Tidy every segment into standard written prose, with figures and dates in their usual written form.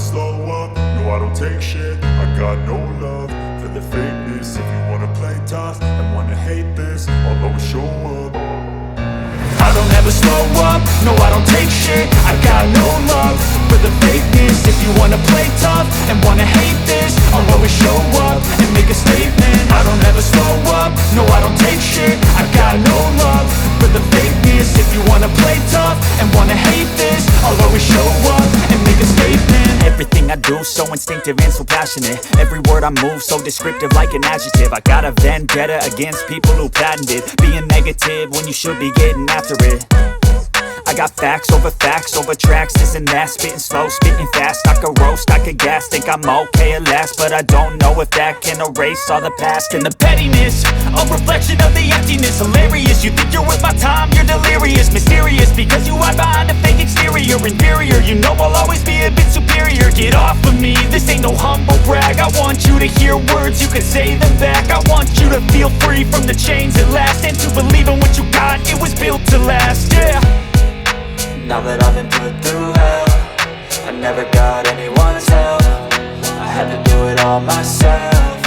slow up, no I don't take shit. I got no love for the fakeness. If you wanna play tough and wanna hate this, I'll always show up. I don't ever slow up, no I don't take shit. I got no love for the fakeness. If you wanna play tough and wanna hate this, I'll always show up and make a statement. I don't ever slow up, no I don't take shit. I got no love for the fakeness. If you wanna play tough and wanna hate this, I'll always show up and make a statement. Everything I do so instinctive and so passionate. Every word I move so descriptive like an adjective. I got a vendetta against people who patented being negative when you should be getting after it. I got facts over tracks, this and that. Spitting slow, spitting fast. I could roast, I could gas. Think I'm okay at last, but I don't know if that can erase all the past. And the pettiness, a reflection of the emptiness. Hilarious, you think you're worth my time, you're delirious. Mysterious, because you hide behind a fake exterior. Inferior, you know I'll always be a bit superior. Get off of me, this ain't no humble brag. I want you to hear words, you can say them back. I want you to feel free from the chains at last, and to believe in what you got, it was built to last, yeah. Now that I've been put through hell, I never got anyone's help. I had to do it all myself.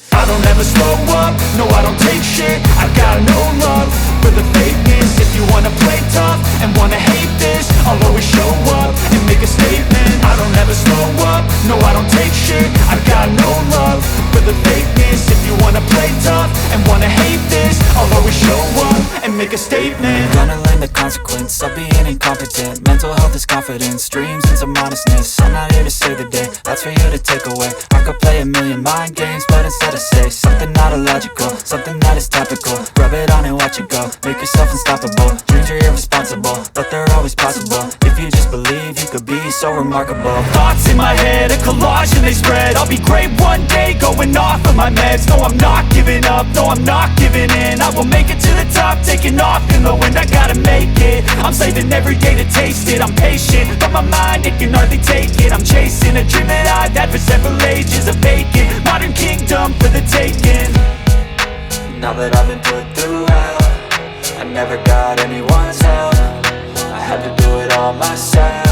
I don't ever slow up, no I don't take shit. I got no love for the fakeness. If you wanna play tough and wanna hate this, I'll always show up and make a statement. I don't ever slow up, no I don't take shit. I got no love for the fakeness. If you wanna play tough and wanna hate this, I'll always show up and make a statement. Gonna learn the consequence of being incompetent. Mental health is confidence, dreams and some honestness. I'm not here to save the day, that's for you to take away. I could play a million mind games, but instead I say something not illogical, something that is topical. Rub it on and watch it go, make yourself unstoppable. Dreams are irresponsible, but they're always possible. If you just believe, you could be so remarkable. Thoughts in my head, a collage and they spread. I'll be great one day, going off of my meds. No, I'm not giving up, no, I'm not giving in. I will make it to the top, taking off in the wind. I gotta make it, I'm saving every day to taste it. I'm patient, but my mind, it can hardly take it. I'm chasing a dream that I've had for several ages. A vacant, modern kingdom for the taking. Now that I've been put through hell, I never got anyone's help. I had to do it all myself.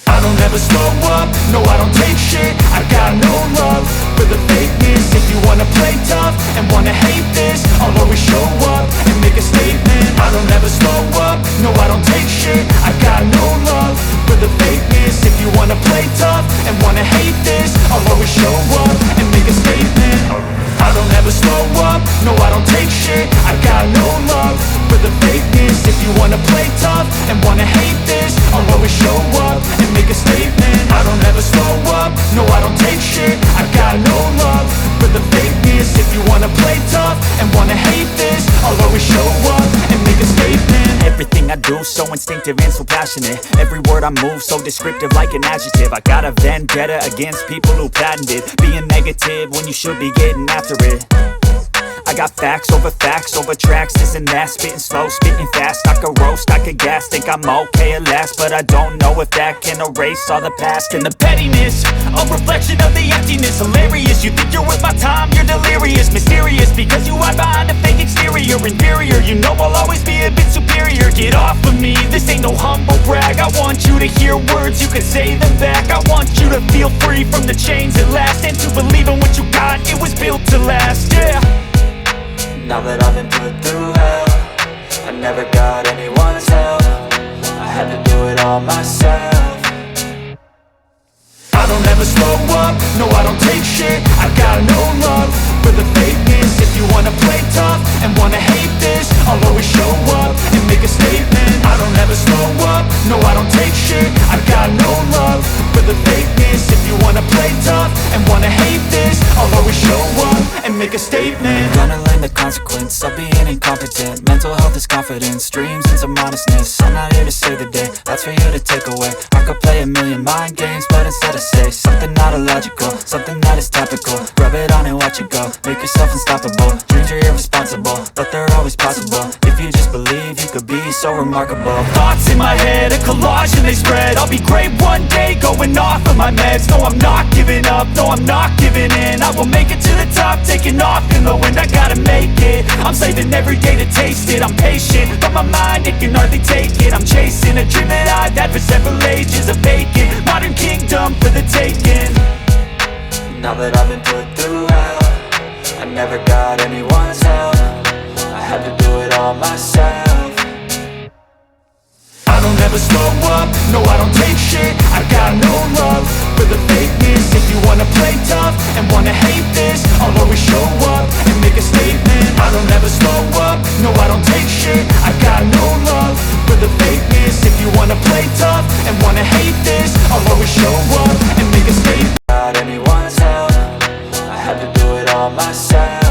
I don't ever slow up, no I don't take shit. I got no love for the fakeness. If you wanna play tough and wanna hate this, I'll always show up and make a statement. I don't ever slow up, no I don't take shit. I got no love for the fakeness. If you wanna play tough and wanna hate this, I'll always show up and make a statement. I don't ever slow up, no I don't take shit. I got no love for the fakeness. If you wanna play tough and wanna hate this, I'll always show up and make a statement. I don't ever slow up, no I don't take shit. I got no love for the fakeness. If you wanna play tough and wanna hate this, I'll always show up and make a statement. Everything I do so instinctive and so passionate. Every word I move so descriptive like an adjective. I got a vendetta against people who patented being negative when you should be getting after it. I got facts over tracks, this and that. Spitting slow, spitting fast. I could roast, I could gas. Think I'm okay at last, but I don't know if that can erase all the past. And the pettiness, a reflection of the emptiness. Hilarious, you think you're worth my time, you're delirious. Mysterious, because you hide behind a fake exterior. Inferior, you know I'll always be a bit superior. Get off of me, this ain't no humble brag. I want you to hear words, you can say them back. I want you to feel free from the chains at last, and to believe in what you got, it was built to last, yeah. Now that I've been put through hell, I never got anyone's help. I had to do it all myself. I don't ever slow up, no I don't take shit. I got no love for the fakeness. If you wanna play tough and wanna hate this, I'll always show up and make a statement. I don't ever slow up, no I don't take shit. I got no love for the fakeness. If you wanna play tough and wanna hate this, I'll always show up and make a statement. Gonna learn the consequence of being incompetent. Mental health is confidence, dreams and some honestness. I'm not here to save the day, that's for you to take away. I could play a million mind games, but instead I say something not illogical, something that is topical. Rub it on and watch it go, make yourself unstoppable. Dreams are irresponsible, but they're always possible. If you just believe, you could be so remarkable. Thoughts in my head, a collage and they spread. I'll be great one day, going off of my meds. No, I'm not giving up, no, I'm not giving in. I will make it to the top, taking off in the wind. I gotta make it, I'm saving every day to taste it. I'm patient, but my mind, it can hardly take it. I'm chasing a dream that I've had for several are vacant. Modern kingdom for the taking. Now that I've been put through hell, I never got anyone's help. I had to do it all myself. I don't ever slow up, no I don't take shit. I got no love for the fakeness. If you wanna play tough and wanna hate this, I'll always show up and make a statement. I don't ever slow up, no I don't take shit. I got no love for the fakeness. If you wanna play tough and wanna hate this, I'll always show up and make a statement. Got anyone's help, I had to do it all myself.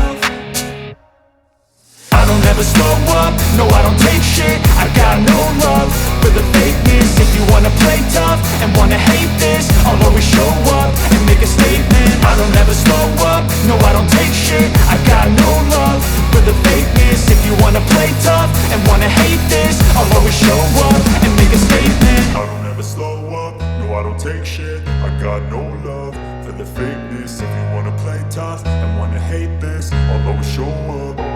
I don't ever slow up, no I don't take shit. I got no love for the fakeness. If you wanna play tough and wanna hate this, I'll always show up and make a statement. I don't ever slow up, no I don't take shit. I got no love for the fakeness. If you wanna play tough and wanna hate this, I'll always show up and make a statement. I don't ever slow up, no I don't take shit. I got no love for the fakeness. If you wanna play tough and wanna hate this, I'll always show up.